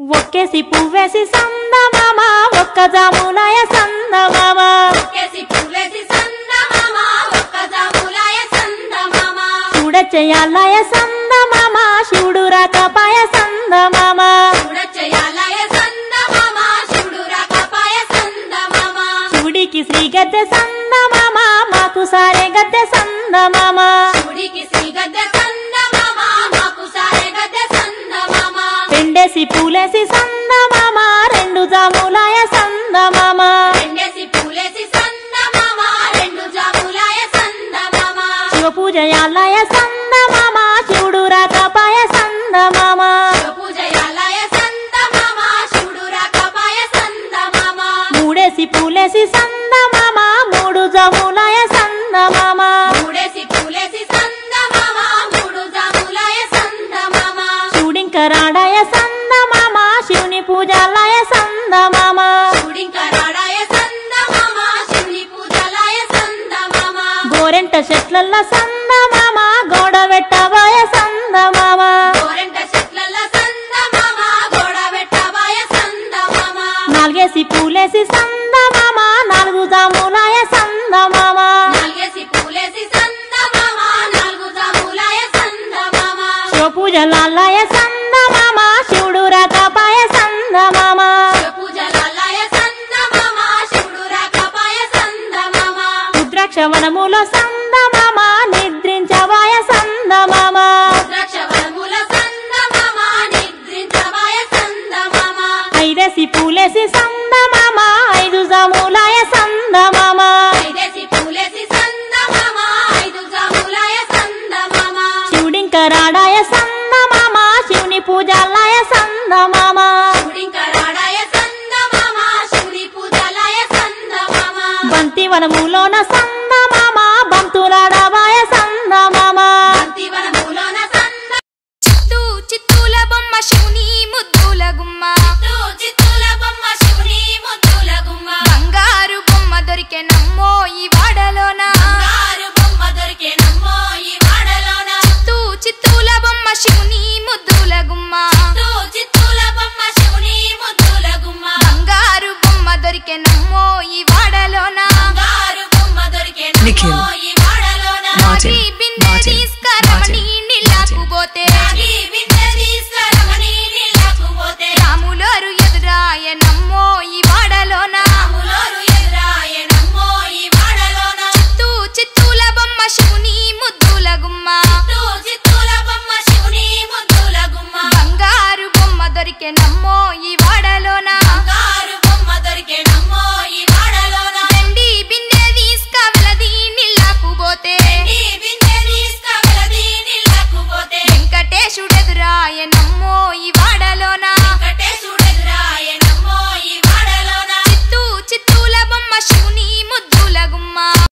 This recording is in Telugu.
ఒక్కేసి పువ్వేసి సందమామ ఒక్క జాములాయ సందమామ ఒక్కేసి పువ్వేసి సందమామ ఒక్క జాములాయ సందమామ చూడచేయాలయ సందమామ శివుడు రాకపాయ సందమామ చూడచేయాలయ సందమామ శివుడు రాకపాయ సందమామ శివుడికి శ్రీ గద్దె సందమామ మాకు సారే గద్దె సందమామ శివుడికి శ్రీ గద్దె సందమామ మాకు సారే గద్దె సందమామ పెండేసి పూలేసి సందమామ రెండు జాములాయ సందమామ రెండేసి పూలేసి సందమామ రెండు జాములాయ సందమామ శివ పూజయాలయ సందమామ శివుడు రాకపాయ సందమామ పూజయాలయ సందమామ శివుడు రాకపాయ సందమామ మూడేసి పూలేసి సందమామ మూడు జాములాయ సందమామ మూడేసి పూలేసి సందమామ మూడు జాములాయ సందమామ శివుడింకరాడాయ సందమామ శివుని పూజాలయ సందమామ శివుడింకరాడాయ సందమామ శివుని పూజలాయ సందమామ గోరెంట చెట్లల్ల సందమామ గోడబెట్టబాయ సందమామ గోరెంట చెట్లల్ల సందమామ గోడబెట్టబాయ సందమామ నాలుగేసి పూలేసి సందమామ నాలుగు జాములాయ సందమామ నాలుగేసి పూలేసి సందమామ నాలుగు జాములాయ సందమామ శివ పూజలాలయ సందమామ శివుడు రాకపాయ సందమామ పూజలాలయ సందమామ శివుడు రాకపాయ సందమామ రుద్రాక్షవనములో సందమామ నిద్రించబాయ సందమామ ద్రాక్షవనముల సందమామ నిద్రించబాయ సందమామ ఐదేసి పూలేసి సందమామ ఐదు జాములాయ సందమామ ఐదేసి పూలేసి సందమామ ఐదు జాములాయ సందమామ శివుడింకరాడాయ సందమామ శివుని పూజాలయ సందమామ శివుడింకరాడాయ సందమామ శివుని పూజలాయ సందమామ బంతివనములోన సందమామ బంతులాడబాయ సందమామ బంతివనములోన సంద చిత్తూల బొమ్మ శివుని ముద్దుల గుమ్మ చిత్తూల బొమ్మ శివుని ముద్దుల గుమ్మ బంగారు బొమ్మ దొరికే నమ్మో ఈ వాడలోన బంగారు బొమ్మ దొరికే నమ్మో ఈ వాడలోన చిత్తూల బొమ్మ శివుని ముద్దుల గుమ్మ చిత్తూల బొమ్మ శివుని ముద్దుల గుమ్మ బంగారు బొమ్మ దొరికే నమ్మో ఈ వాడలోన బంగారు బొమ్మ దొరికే నిఖిల్ నమ్మో ఈ వాడలోన Martin